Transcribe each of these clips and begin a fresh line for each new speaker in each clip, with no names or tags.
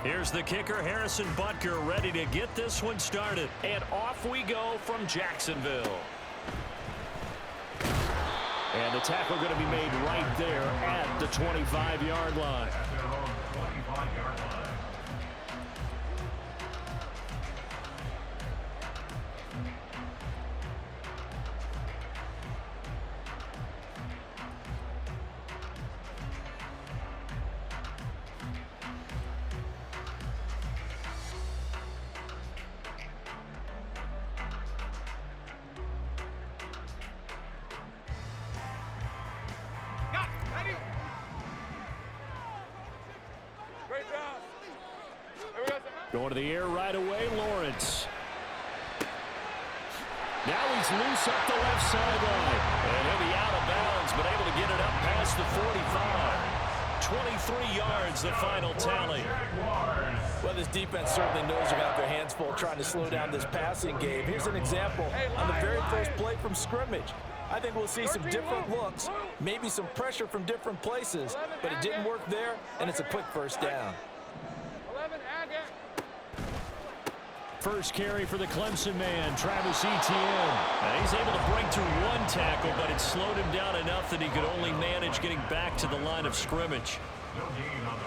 Here's the kicker, Harrison Butker, ready to get this one started. And off we go from Jacksonville. And the tackle going to be made right there at the 25-yard line. Going to the air right away, Lawrence. Now he's loose up the left sideline. And he'll be out of bounds, but able to get it up past the 45. 23 yards, the final tally.
Well, this defense certainly knows they're going to have their hands full trying to slow down this passing game. Here's an example on the very first play from scrimmage. I think we'll see some different looks, maybe some pressure from different places, but it didn't work there, and it's a quick first down.
First carry for the Clemson man, Travis Etienne. He's able to break through one tackle, but it slowed him down enough that he could only manage getting back to the line of scrimmage.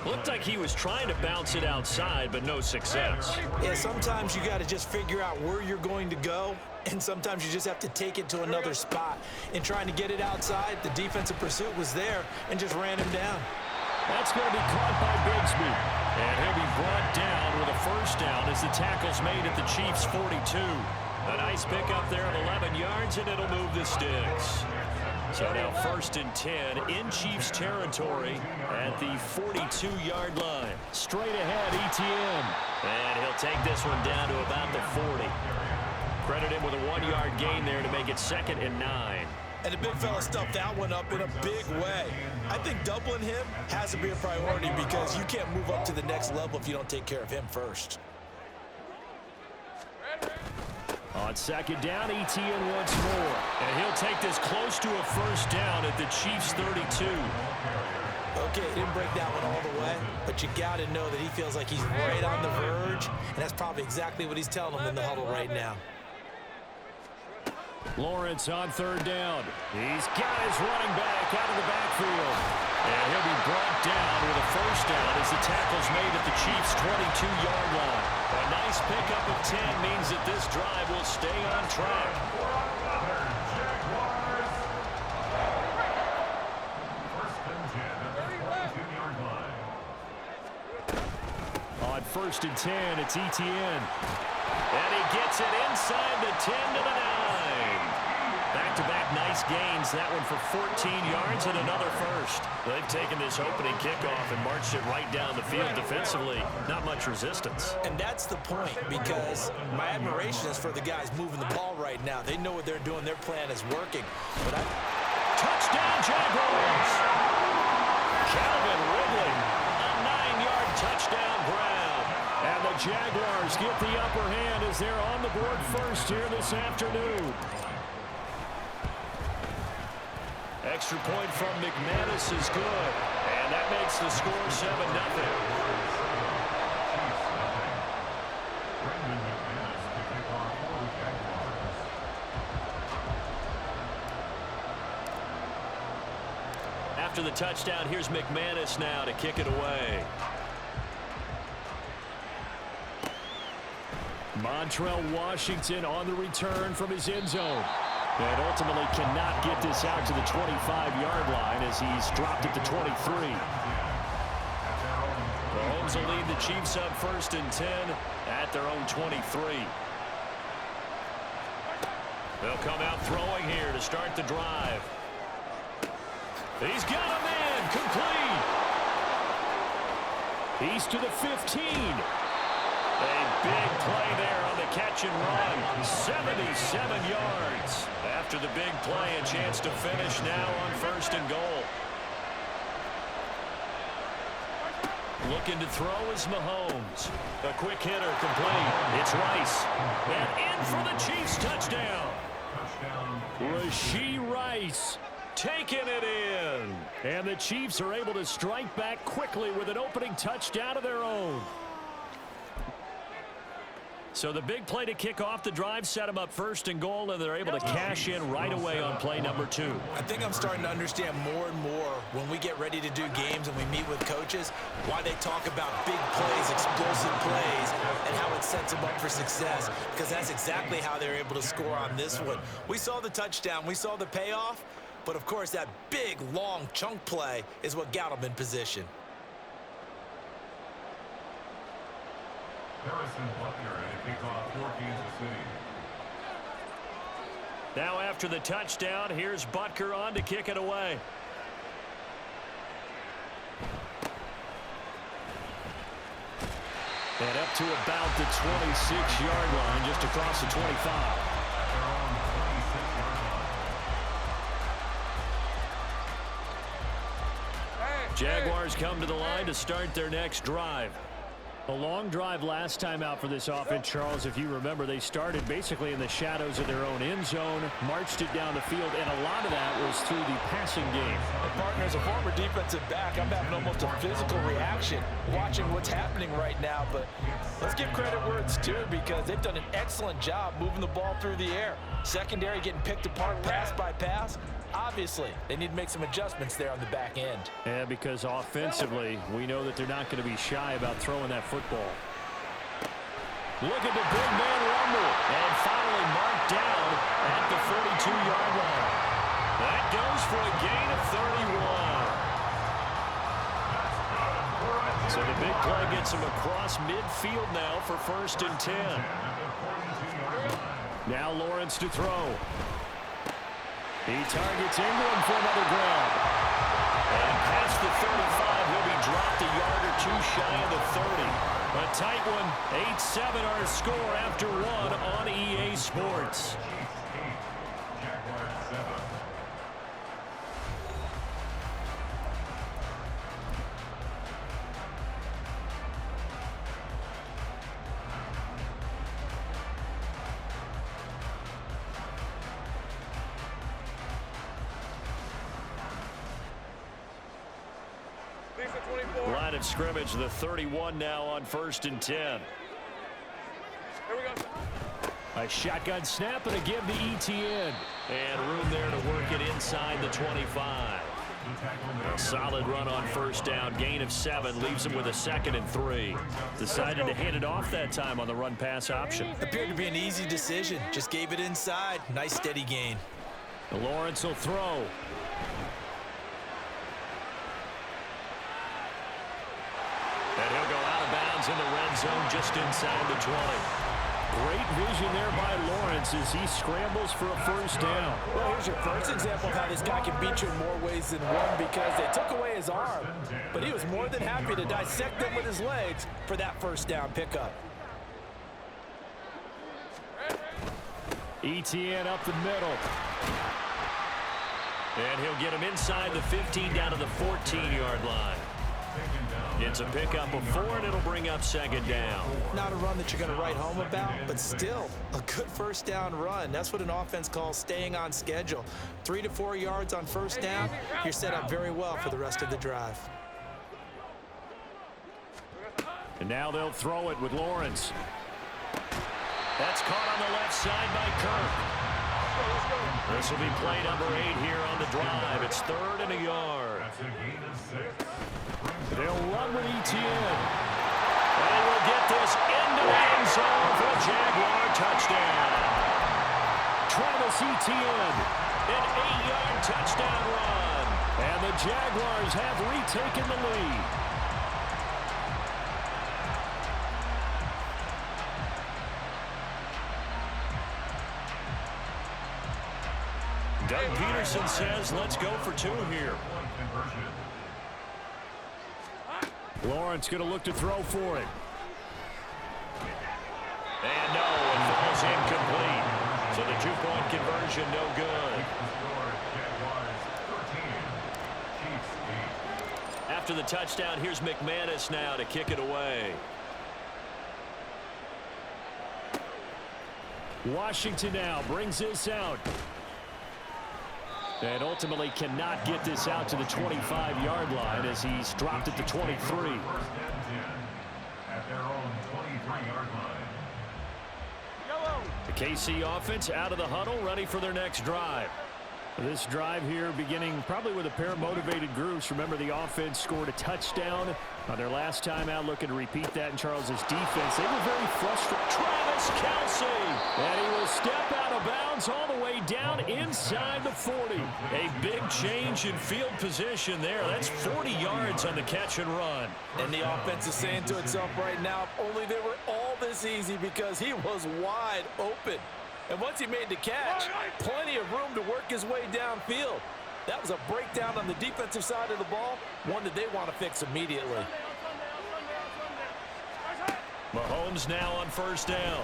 Looked like he was trying to bounce it outside, but no success.
Yeah, sometimes you got to just figure out where you're going to go, and sometimes you just have to take it to another spot. In trying to get it outside, the defensive pursuit was there and just ran him down.
That's going to be caught by Bigsby. And he'll be brought down with a first down as the tackle's made at the Chiefs' 42. A nice pickup there of 11 yards, and it'll move the sticks. So now 1st and 10 in Chiefs territory at the 42-yard line. Straight ahead, Etienne. And he'll take this one down to about the 40. Credit him with a 1-yard gain there to make it 2nd and 9.
And the big fella stuffed that one up in a big way. I think doubling him has to be a priority because you can't move up to the next level if you don't take care of him first.
On 2nd down, Etienne once more. And he'll take this close to a first down at the Chiefs' 32.
Okay, didn't break that one all the way, but you got to know that he feels like he's right on the verge, and that's probably exactly what he's telling them in the huddle right now.
Lawrence on 3rd down. He's got his running back out of the backfield. And he'll be brought down with a first down as the tackle's made at the Chiefs' 22-yard line. A nice pickup of 10 means that this drive will stay on track. On 1st and 10, it's Etienne. And he gets it inside the 10 to the 9. Back-to-back nice gains. That one for 14 yards and another first. They've taken this opening kickoff and marched it right down the field defensively. Not much resistance.
And that's the point, because my admiration is for the guys moving the ball right now. They know what they're doing. Their plan is working. But
Touchdown, Jaguars! Calvin Ridley, a 9-yard touchdown grab. And the Jaguars get the upper hand as they're on the board first here this afternoon. Extra point from McManus is good. And that makes the score 7-0. After the touchdown, here's McManus now to kick it away. Montrell Washington on the return from his end zone. And ultimately cannot get this out to the 25-yard line as he's dropped it to 23. Mahomes will lead the Chiefs up 1st and 10 at their own 23. They'll come out throwing here to start the drive. He's got a man, complete. He's to the 15. A big play there on the catch and run. 77 yards. After the big play, a chance to finish now on 1st and goal. Looking to throw is Mahomes. A quick hitter complete. It's Rice. And in for the Chiefs touchdown. Rashee Rice taking it in. And the Chiefs are able to strike back quickly with an opening touchdown of their own. So the big play to kick off the drive set them up first and goal, and they're able to cash in right away on play number 2.
I think I'm starting to understand more and more when we get ready to do games and we meet with coaches, why they talk about big plays, explosive plays, and how it sets them up for success, because that's exactly how they're able to score on this one. We saw the touchdown, we saw the payoff, but of course that big, long chunk play is what got them in position.
Harrison Butker to kick off for Kansas City.
Now after the touchdown, here's Butker on to kick it away. And up to about the 26-yard line, just across the 25. Jaguars come to the line to start their next drive. A long drive last time out for this offense, Charles. If you remember, they started basically in the shadows of their own end zone, marched it down the field, and a lot of that was through the passing game.
And partner, as a former defensive back, I'm having almost a physical reaction watching what's happening right now. But let's give credit where it's due, because they've done an excellent job moving the ball through the air. Secondary getting picked apart pass by pass. Obviously, they need to make some adjustments there on the back end.
Yeah, because offensively, we know that they're not going to be shy about throwing that football. Look at the big man rumble. And finally marked down at the 42-yard line. That goes for a gain of 31. So the big play gets him across midfield now for 1st and 10. Now Lawrence to throw. He targets Ingram for another grab. And past the 35, he'll be dropped a yard or two shy of the 30. A tight one, 8-7 our score after one on EA Sports.
Jaguars 7.
Line of scrimmage, the 31 now on 1st and 10.
Here we go.
A shotgun snap and a give to ETN. And room there to work it inside the 25. A solid run on 1st down. Gain of 7 leaves him with a 2nd and 3. Decided to hand it off that time on the run-pass option.
Appeared to be an easy decision. Just gave it inside. Nice steady gain.
Lawrence will throw. And he'll go out of bounds in the red zone just inside the 20. Great vision there by Lawrence as he scrambles for a 1st down.
Well, here's your first example of how this guy can beat you in more ways than one, because they took away his arm, but he was more than happy to dissect them with his legs for that 1st down pickup.
ETN up the middle. And he'll get him inside the 15 down to the 14-yard line. It's a pickup of 4, and it'll bring up 2nd down.
Not a run that you're going to write home about, but still a good 1st down run. That's what an offense calls staying on schedule. 3 to 4 yards on 1st down, you're set up very well for the rest of the drive.
And now they'll throw it with Lawrence. That's caught on the left side by Kirk. This will be play number 8 here on the drive. It's 3rd and a yard.
That's a gain of 6.
They'll run with ETN. And we'll get this into the end zone for a Jaguar touchdown. Travis Etienne, an 8-yard touchdown run. And the Jaguars have retaken the lead. Doug Peterson says, let's go for 2 here. Lawrence going to look to throw for it. And no, it falls incomplete. So the 2-point conversion no good. After the touchdown, here's McManus now to kick it away. Washington now brings this out. And ultimately cannot get this out to the 25-yard line as he's dropped at the 23.
At their own 23-yard line.
KC offense out of the huddle, ready for their next drive.
This drive here beginning probably with a pair of motivated groups. Remember, the offense scored a touchdown on their last time out, looking to repeat that in Charles's defense. They were very frustrated.
Travis Kelce, and he will step out of bounds all the way down inside the 40. A big change in field position there. That's 40 yards on the catch and run.
And the offense is saying to itself right now, if only they were all this easy, because he was wide open. And once he made the catch, plenty of room to work his way downfield. That was a breakdown on the defensive side of the ball, one that they want to fix immediately.
Mahomes now on first down.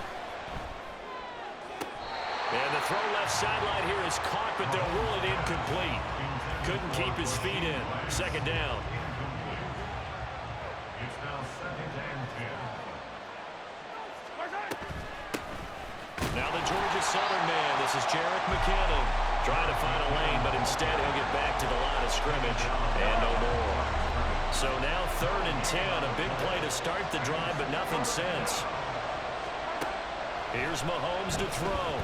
And the throw left sideline here is caught, but they'll rule it incomplete. Couldn't keep his feet in. Second down.
It's now second and 10.
Now the Georgia Southern man. This is Jerick McKinnon. Trying to find a lane, but instead he'll get back to the line of scrimmage. And no more. So now 3rd and 10. A big play to start the drive, but nothing since. Here's Mahomes to throw.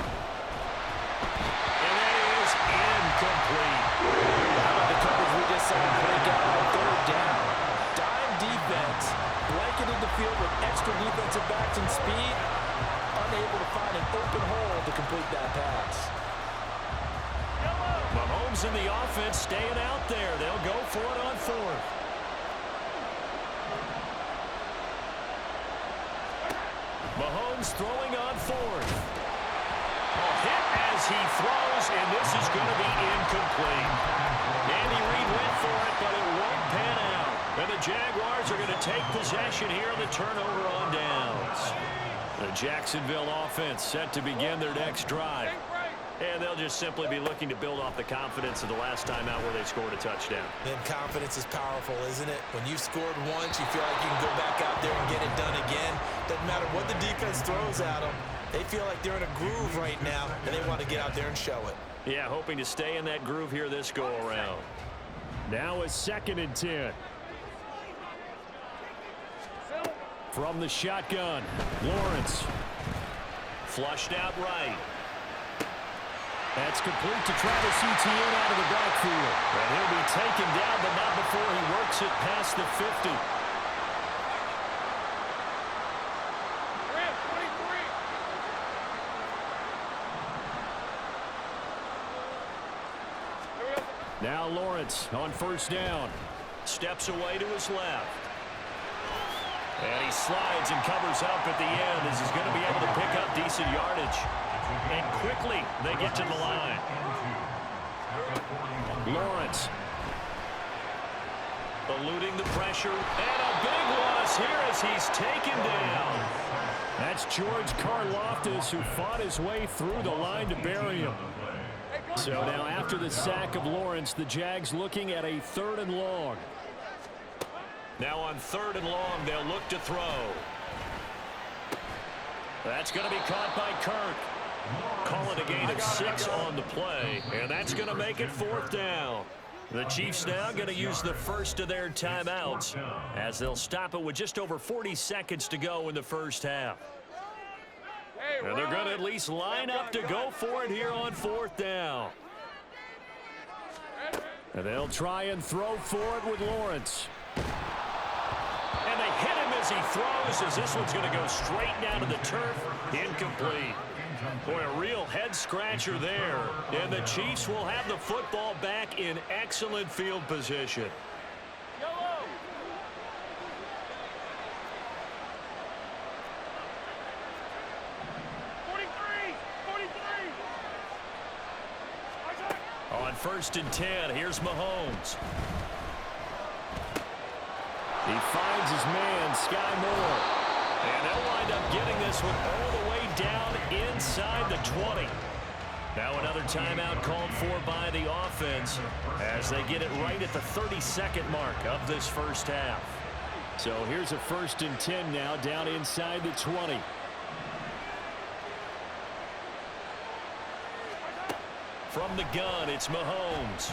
And that is incomplete.
How about the coverage we just saw break out on 3rd down? Dime defense, blanketed the field with extra defensive backs and speed, unable to find an open hole to complete that pass.
Mahomes and the offense staying out there. They'll go for it on 4th. Mahomes throwing on 4th. A hit as he throws, and this is going to be incomplete. Andy Reid went for it, but it won't pan out. And the Jaguars are going to take possession here on the turnover on downs. The Jacksonville offense set to begin their next drive. And they'll just simply be looking to build off the confidence of the last time out where they scored a touchdown.
Then confidence is powerful, isn't it? When you've scored once, you feel like you can go back out there and get it done again. Doesn't matter what the defense throws at them. They feel like they're in a groove right now, and they want to get out there and show it.
Yeah, hoping to stay in that groove here this go-around.
Now a 2nd and 10. From the shotgun, Lawrence.
Flushed out right.
That's complete to Travis Etienne out of the backfield.
And he'll be taken down, but not before he works it past the 50.
Now Lawrence on first down.
Steps away to his left. And he slides and covers up at the end as he's going to be able to pick up decent yardage. And quickly they get to the line.
Lawrence.
Eluding the pressure. And a big loss here as he's taken down.
That's George Karlaftis, who fought his way through the line to bury him. So now after the sack of Lawrence, the Jags looking at a 3rd and long.
Now on 3rd and long, they'll look to throw. That's going to be caught by Kirk. Call it a gain of 6 on the play, and that's going to make it 4th down. The Chiefs now going to use the first of their timeouts as they'll stop it with just over 40 seconds to go in the first half. And they're going to at least line up to go for it here on 4th down.
And they'll try and throw for it with Lawrence.
And they hit him as he throws, as this one's going to go straight down to the turf. Incomplete. Boy, a real head-scratcher there. And the Chiefs will have the football back in excellent field position. On 1st and 10, here's Mahomes.
He finds his man, Sky Moore.
And they'll wind up getting this one all the way down inside the 20. Now another timeout called for by the offense as they get it right at the 32nd mark of this first half.
So here's a 1st and 10 now down inside the 20.
From the gun, it's Mahomes.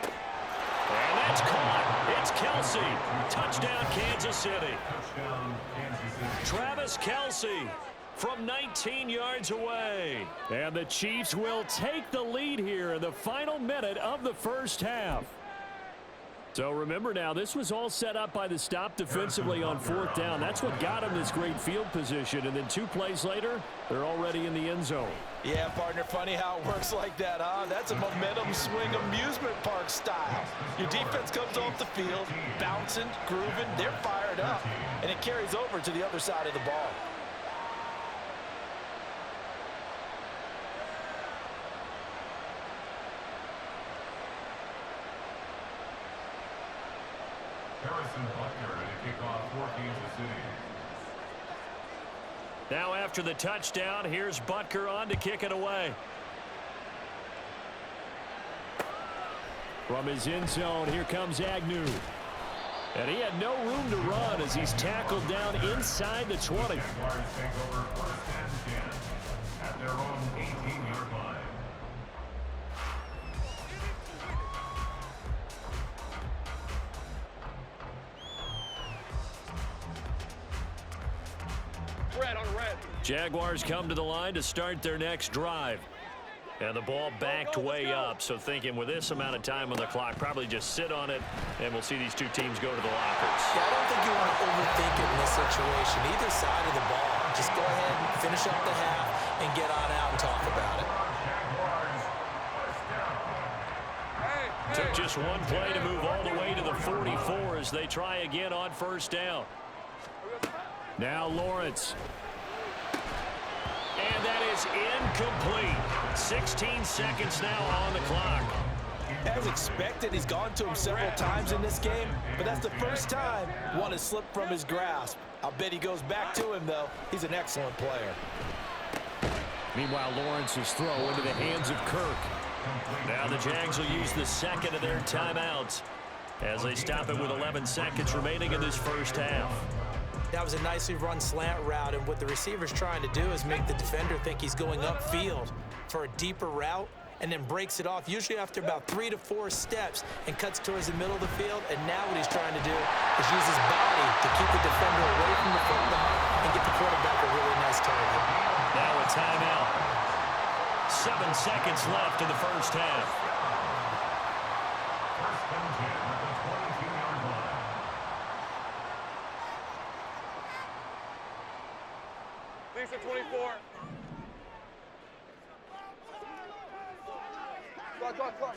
And that's caught. It's Kelce. Touchdown, Kansas City.
Touchdown, Kansas City.
Travis Kelce from 19 yards away.
And the Chiefs will take the lead here in the final minute of the first half. So remember now, this was all set up by the stop defensively on fourth down. That's what got him this great field position. And then 2 plays later, they're already in the end zone.
Yeah, partner, funny how it works like that, huh? That's a momentum swing amusement park style. Your defense comes off the field, bouncing, grooving, they're fired up, and it carries over to the other side of the ball.
Harrison Butker to kick off for Kansas City.
Now after the touchdown, here's Butker on to kick it away.
From his end zone, here comes Agnew. And he had no room to run as he's tackled down inside the 20.
Jaguars take over first and 10 at their own 18-yard line.
Red on red.
Jaguars come to the line to start their next drive. And the ball backed way up, so thinking with this amount of time on the clock, probably just sit on it, and we'll see these 2 teams go to the lockers.
Yeah, I don't think you want to overthink it in this situation. Either side of the ball, just go ahead and finish up the half and get on out and talk about it.
Took just 1 play to move all the way to the 44 as they try again on first down.
Now Lawrence.
And that is incomplete. 16 seconds now on the clock.
As expected, he's gone to him several times in this game, but that's the first time one has slipped from his grasp. I'll bet he goes back to him, though. He's an excellent player.
Meanwhile, Lawrence's throw into the hands of Kirk.
Now the Jags will use the second of their timeouts as they stop it with 11 seconds remaining in this first half.
That was a nicely run slant route, and what the receiver's trying to do is make the defender think he's going upfield for a deeper route, and then breaks it off, usually after about 3 to 4 steps, and cuts towards the middle of the field. And now what he's trying to do is use his body to keep the defender away from the football and get the quarterback a really nice target.
Now a timeout. 7 seconds left in the first half.
First and 10 at the 22-yard line.
Lisa 24. Clock.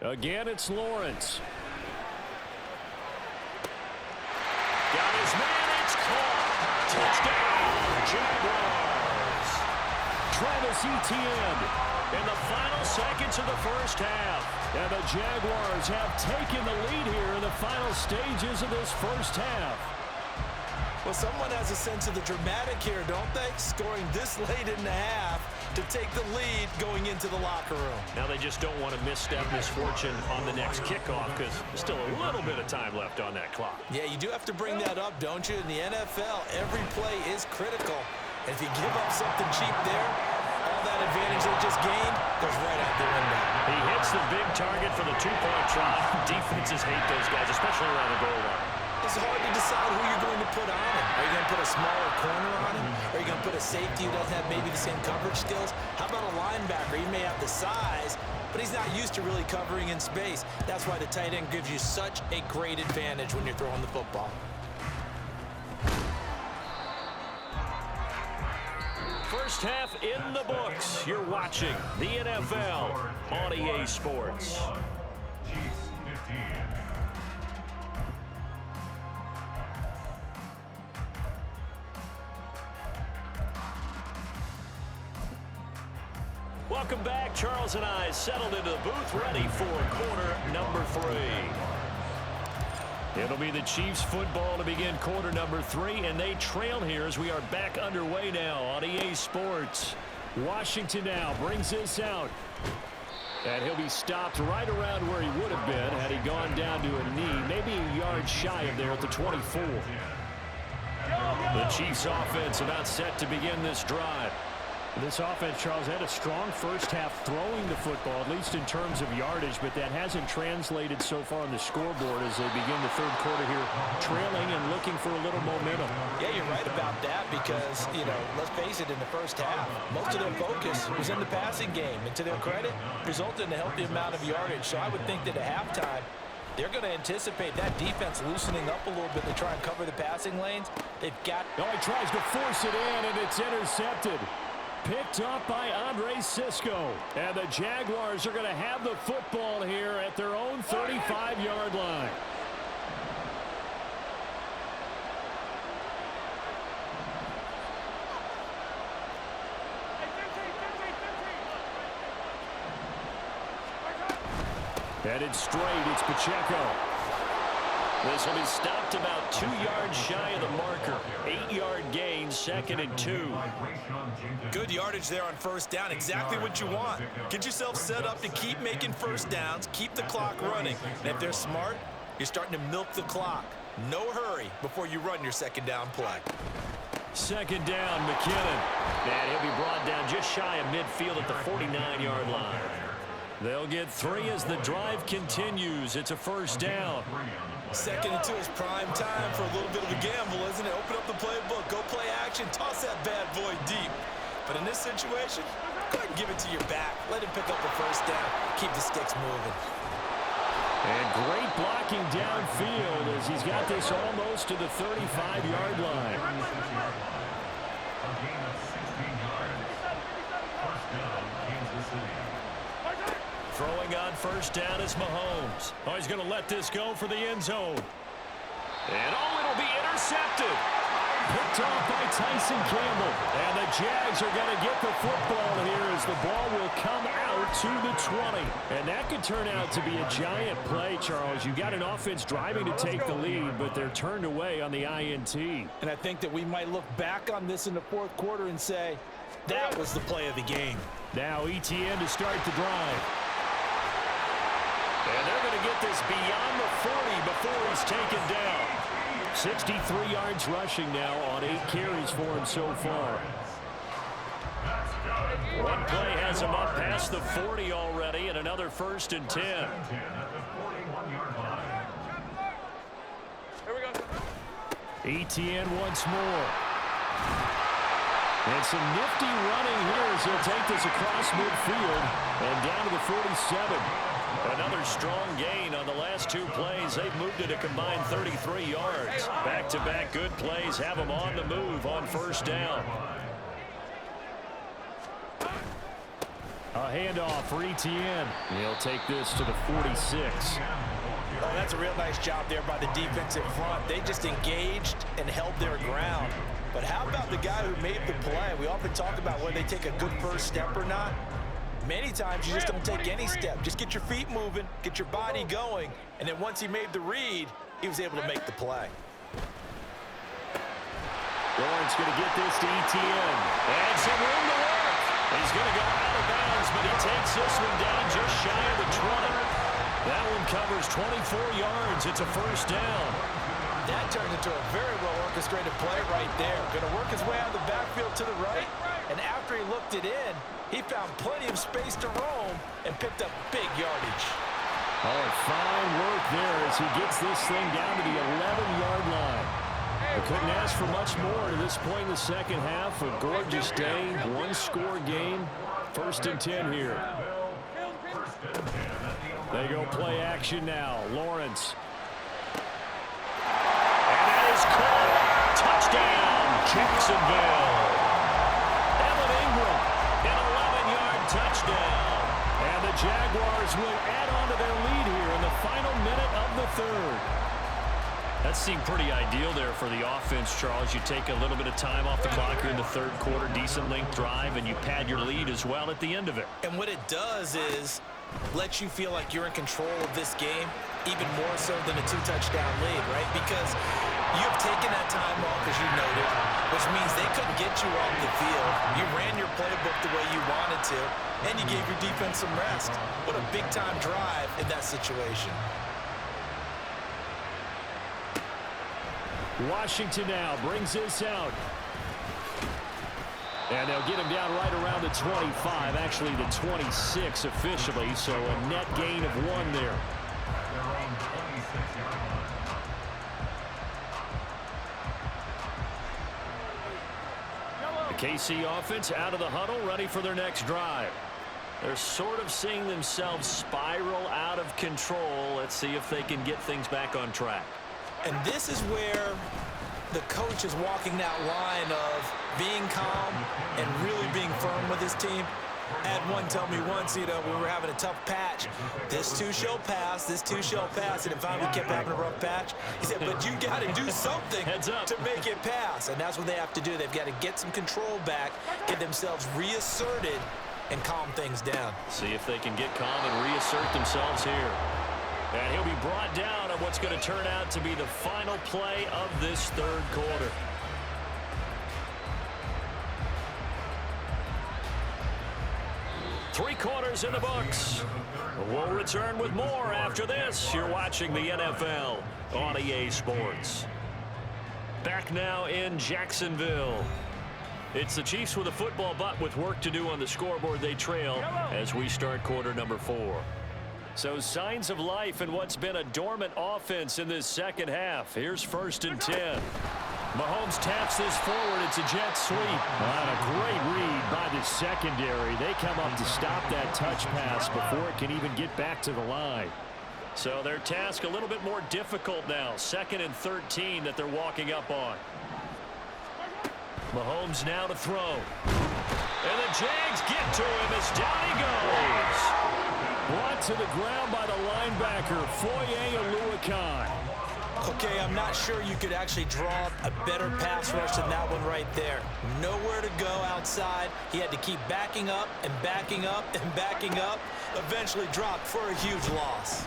Again, it's Lawrence.
Got his man, it's caught. Touchdown, Jaguars.
Travis Etienne in the final seconds of the first half. And the Jaguars have taken the lead here in the final stages of this first half.
Well, someone has a sense of the dramatic here, don't they? Scoring this late in the half to take the lead going into the locker room.
Now they just don't want to misstep misfortune on the next kickoff because there's still a little bit of time left on that clock.
Yeah, you do have to bring that up, don't you? In the NFL, every play is critical. And if you give up something cheap there, all that advantage they just gained goes right out the window.
He hits the big target for the 2-point try. Defenses hate those guys, especially around the goal line.
It's hard to decide who you're going to put on him. Are you going to put a smaller corner on him? Are you going to put a safety who doesn't have maybe the same coverage skills? How about a linebacker? He may have the size, but he's not used to really covering in space. That's why the tight end gives you such a great advantage when you're throwing the football.
First half in the books. You're watching the NFL on EA Sports.
Chiefs 15.
Welcome back. Charles and I settled into the booth, ready for quarter number 3. It'll be the Chiefs football to begin quarter number 3, and they trail here as we are back underway now on EA Sports. Washington now brings this out. And he'll be stopped right around where he would have been had he gone down to a knee, maybe a yard shy of there at the 24. The Chiefs offense about set to begin this drive.
This offense, Charles, had a strong first half throwing the football, at least in terms of yardage, but that hasn't translated so far on the scoreboard as they begin the third quarter here, trailing and looking for a little momentum.
Yeah, you're right about that because, let's face it, in the first half, most of their focus was in the passing game. And to their credit, resulted in a healthy amount of yardage. So I would think that at halftime, they're going to anticipate that defense loosening up a little bit to try and cover the passing lanes. They've got...
Oh, he tries to force it in, and it's intercepted. Picked up by Andre Cisco. And the Jaguars are going to have the football here at their own 35-yard line. Headed straight, it's Pacheco. This will be stopped about 2 yards shy of the marker. 8-yard gain, 2nd and 2.
Good yardage there on first down. Exactly what you want. Get yourself set up to keep making first downs, keep the clock running. And if they're smart, you're starting to milk the clock. No hurry before you run your second down play.
2nd down, McKinnon. And he'll be brought down just shy of midfield at the 49-yard line. They'll get 3 as the drive continues. It's a first down.
2nd and 2 is prime time for a little bit of a gamble, isn't it? Open up the playbook, go play action, toss that bad boy deep. But in this situation, go ahead and give it to your back. Let him pick up the first down. Keep the sticks moving.
And great blocking downfield as he's got this almost to the 35-yard line.
A gain of 16 yards. First down, Kansas City.
Throwing on first down is Mahomes. Oh, he's going to let this go for the end zone. And it'll be intercepted. Picked off by Tyson Campbell. And the Jags are going to get the football here as the ball will come out to the 20. And that could turn out to be a giant play, Charles. You got an offense driving to take the lead, but they're turned away on the INT.
And I think that we might look back on this in the fourth quarter and say, that was the play of the game.
Now ETN to start the drive. And they're going to get this beyond the 40 before he's taken down. 63 yards rushing now on 8 carries for him so far. One play has him up past the 40 already, and another 1st and 10.
Here we go.
ETN once more. And some nifty running here as he'll take this across midfield and down to the 47. Another strong gain on the last 2 plays. They've moved it a combined 33 yards. Back-to-back good plays have them on the move on first down. A handoff for ETN. He'll take this to the 46.
Oh, that's a real nice job there by the defensive front. They just engaged and held their ground. But how about the guy who made the play? We often talk about whether they take a good first step or not. Many times you just don't take any step. Just get your feet moving, get your body going, and then once he made the read, he was able to make the play.
Lawrence going to get this to ETN. And some room to work. He's going to go out of bounds, but he takes this one down just shy of the 20. That one covers 24 yards. It's a first down.
That turned into a very well-orchestrated play right there. Going to work his way out of the backfield to the right, and after he looked it in, he found plenty of space to roam and picked up big yardage.
Oh, fine work there as he gets this thing down to the 11-yard line. We couldn't ask for much more to this point in the second half. A gorgeous day, one-score game. 1st and 10 here. They go play action now. Lawrence. And that is caught. Touchdown, Jacksonville. Evan Ingram, an 11-yard touchdown. And the Jaguars will add on to their lead here in the final minute of the 3rd. That seemed pretty ideal there for the offense, Charles. You take a little bit of time off the clock here in the 3rd quarter, decent length drive, and you pad your lead as well at the end of it.
And what it does is let you feel like you're in control of this game, even more so than a 2-touchdown lead, right? Because you've taken that time off, as you noted, which means they couldn't get you off the field. You ran your playbook the way you wanted to, and you gave your defense some rest. What a big-time drive in that situation.
Washington now brings this out. And they'll get him down right around the 25, actually the 26 officially, so a net gain of 1 there.
Their own 26-yard line.
The KC offense out of the huddle, ready for their next drive. They're sort of seeing themselves spiral out of control. Let's see if they can get things back on track.
And this is where the coach is walking that line of being calm and really being firm with his team. I had one tell me once, we were having a tough patch. This too shall pass, this too shall pass. And finally we kept having a rough patch. He said, but you got to do something to make it pass. And that's what they have to do. They've got to get some control back, get themselves reasserted, and calm things down.
See if they can get calm and reassert themselves here. And he'll be brought down on what's going to turn out to be the final play of this third quarter. Three quarters in the books. We'll return with more after this. You're watching the NFL on EA Sports. Back now in Jacksonville. It's the Chiefs with a football, but with work to do on the scoreboard. They trail as we start quarter number 4. So signs of life in what's been a dormant offense in this second half. Here's 1st and 10. Mahomes taps this forward. It's a jet sweep. And a great read by the secondary. They come up to stop that touch pass before it can even get back to the line. So their task a little bit more difficult now. 2nd and 13 that they're walking up on. Mahomes now to throw. And the Jags get to him as down he goes. Brought to the ground by the linebacker, Foye Oluokun.
Okay, I'm not sure you could actually draw a better pass rush than that one right there. Nowhere to go outside. He had to keep backing up and backing up and backing up. Eventually dropped for a huge loss.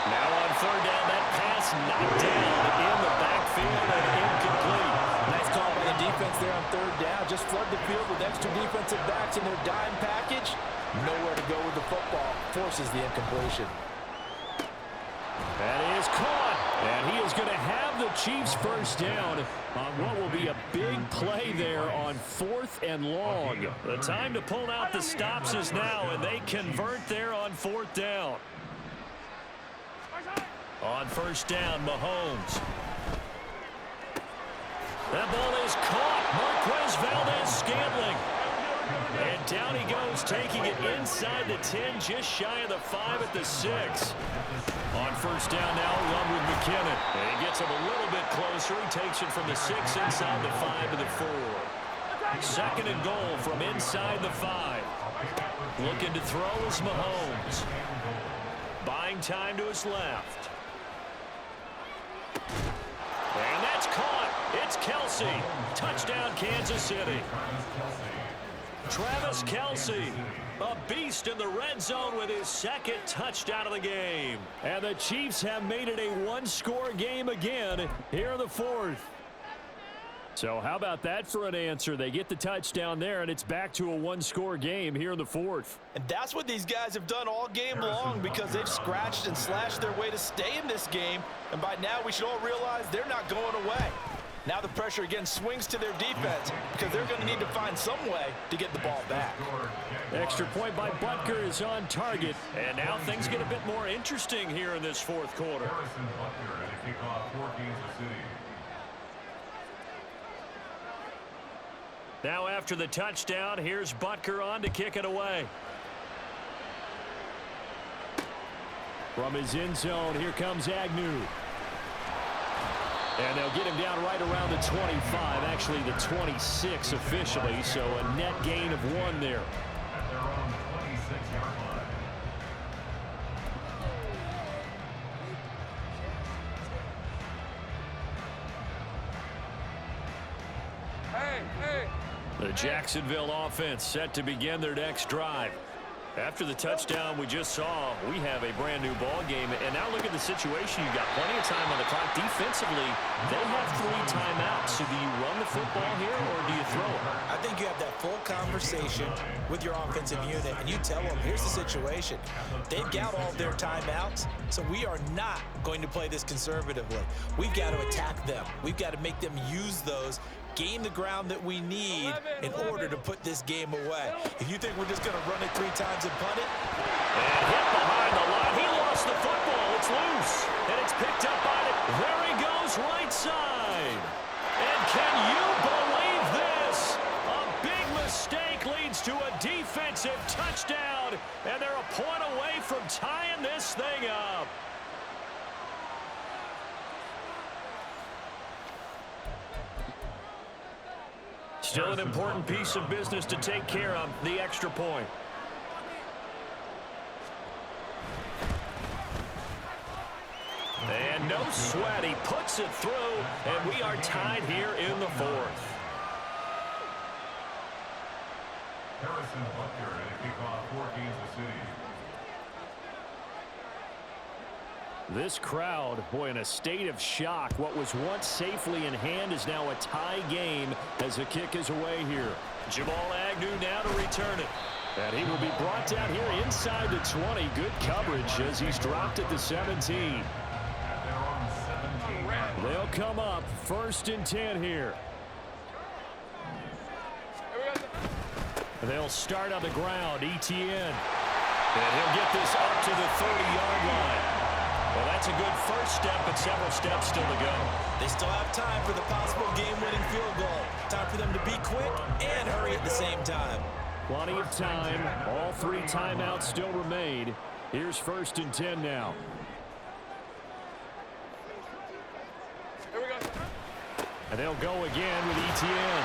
Now on 3rd down, that pass knocked down in the backfield and incomplete.
Nice call by the defense there on 3rd down. Just flood the field with extra defensive backs in their dime package. Nowhere to go with the football. Forces the incompletion.
That is caught. And he is going to have the Chiefs first down on what will be a big play there on 4th and long. The time to pull out the stops is now, and they convert there on 4th down. On 1st down, Mahomes. That ball is caught. Marquez Valdes-Scantling. And down he goes, taking it inside the 10, just shy of the 5 at the 6. On 1st down now, run with McKinnon. And he gets him a little bit closer. He takes it from the 6 inside the 5 to the 4. 2nd and goal from inside the 5. Looking to throw is Mahomes. Buying time to his left. And that's caught. It's Kelce. Touchdown, Kansas City. Travis Kelce, a beast in the red zone with his 2nd touchdown of the game. And the Chiefs have made it a one-score game again here in the 4th. So how about that for an answer? They get the touchdown there, and it's back to a one-score game here in the 4th.
And that's what these guys have done all game long, because they've scratched and slashed their way to stay in this game. And by now we should all realize they're not going away. Now the pressure again swings to their defense, because they're going to need to find some way to get the ball back.
Extra point by Butker is on target. And now things get a bit more interesting here in this 4th quarter.
Harrison Butker at a kickoff for Kansas City.
Now after the touchdown, here's Butker on to kick it away. From his end zone, here comes Agnew. And they'll get him down right around the 25, actually the 26 officially, so a net gain of 1 there.
At their own 26-yard line.
The Jacksonville offense set to begin their next drive. After the touchdown we just saw, we have a brand new ball game. And now look at the situation. You've got plenty of time on the clock. Defensively, they have 3 timeouts. So do you run the football here or do you throw it?
I think you have that full conversation with your offensive unit, and you tell them, here's the situation. They've got all their timeouts, so we are not going to play this conservatively. We've got to attack them. We've got to make them use those, gain the ground that we need in order to put this game away. If you think we're just going to run it 3 times and punt it.
And hit behind the line. He lost the football. It's loose. And it's picked up by it. There he goes, right side. And can you believe this? A big mistake leads to a defensive touchdown. And they're a point away from tying this thing up. Still an important piece of business to take care of, the extra point. And no sweat, he puts it through, and we are tied here in the 4th.
Harrison Butker at a kickoff for Kansas City.
This crowd, boy, in a state of shock. What was once safely in hand is now a tie game as the kick is away here. Jamal Agnew now to return it. And he will be brought down here inside the 20. Good coverage as he's dropped at the 17. They'll come up 1st and 10 here. They'll start on the ground. Etienne. And he'll get this up to the 30-yard line. Well, that's a good first step, but several steps still to go.
They still have time for the possible game-winning field goal. Time for them to be quick and hurry at the same time.
Plenty of time. All 3 timeouts still remain. Here's 1st and 10 now.
Here we go.
And they'll go again with Etienne.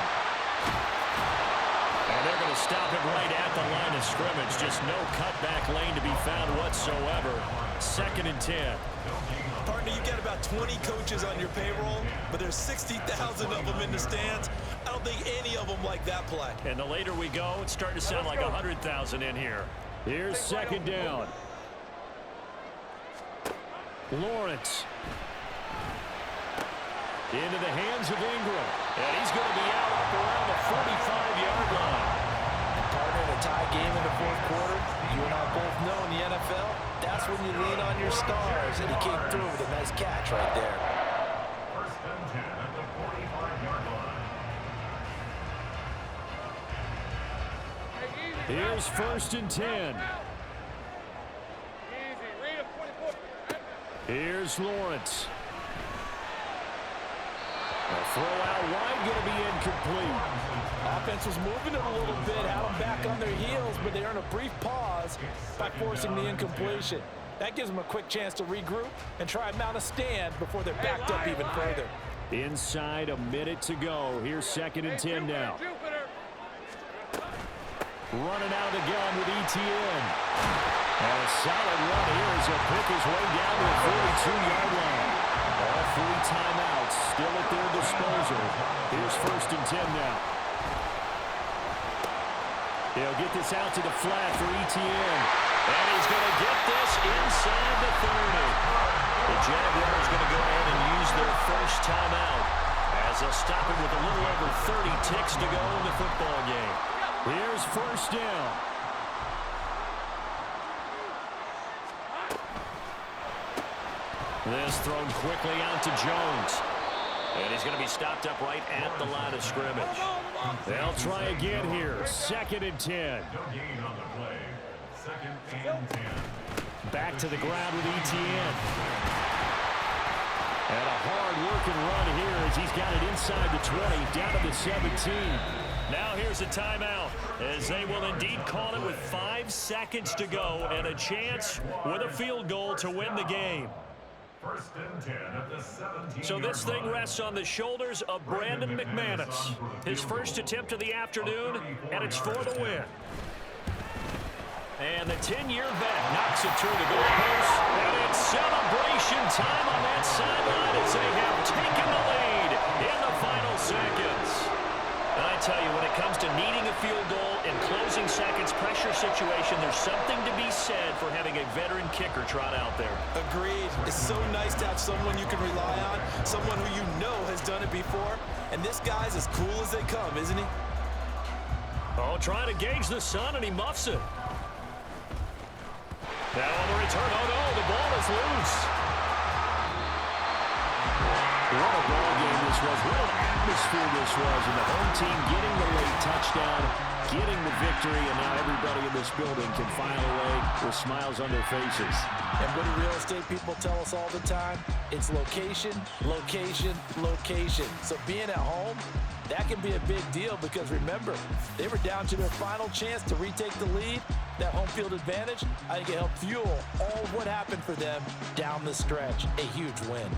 And they're going to stop it right at the line of scrimmage. Just no cutback lane to be found whatsoever. 2nd and 10.
Partner, you got about 20 coaches on your payroll, but there's 60,000 of them in the stands. I don't think any of them like that play.
And the later we go, it's starting to sound like 100,000 in here. Here's 2nd down. Lawrence. Into the hands of Ingram. And he's going to be out up around the 45-yard line.
Partner, in a tie game in the 4th quarter, you and I both know in the NFL, that's when you lean on your stars. And he came through with a nice catch right there.
1st and 10 at the 45-yard line.
Here's 1st and 10.
Easy. Read him. 24.
Here's Lawrence. A throw out wide, going to be incomplete.
Offense was moving it a little bit, had them back on their heels, but they earned a brief pause by forcing the incompletion. That gives them a quick chance to regroup and try and mount a stand before they're backed up even further.
Inside a minute to go. Here's 2nd and 10 now. Running out of the gun with Etienne. And a solid run here as he'll pick his way down to the 42-yard line. All 3 timeouts still at their disposal. Here's 1st and 10 now. He'll get this out to the flat for Etienne. And he's going to get this inside the 30. The Jaguars going to go ahead and use their first timeout as they'll stop it with a little over 30 ticks to go in the football game. Here's 1st down. This thrown quickly out to Jones. And he's going to be stopped up right at the line of scrimmage. They'll try again here. 2nd and 10.
No gain on the play. 2nd and 10.
Back to the ground with Etienne. And a hard-working run here as he's got it inside the 20, down to the 17. Now here's a timeout as they will indeed call it with 5 seconds to go and a chance with a field goal to win the game.
1st and 10 at the 17.
So this thing rests on the shoulders of Brandon McManus. His first attempt of the afternoon, and it's for the win. And the 10-year vet knocks it through the goalpost. And it's celebration time on that sideline as they have taken the lead in the final seconds. And I tell you, when it comes to needing a field goal in closing seconds pressure situation, there's something to be said for having a veteran kicker trot out there.
Agreed. It's so nice to have someone you can rely on, someone who you know has done it before. And this guy's as cool as they come, isn't he?
Oh, trying to gauge the sun, and he muffs it. Now on the return, oh no, the ball is loose. What a ball game this was, what an atmosphere this was, and the home team getting the late touchdown, getting the victory, and now everybody in this building can file away with smiles on their faces.
And what do real estate people tell us all the time? It's location, location, location. So being at home, that can be a big deal because remember, they were down to their final chance to retake the lead. That home field advantage, I think it helped fuel all of what happened for them down the stretch. A huge win.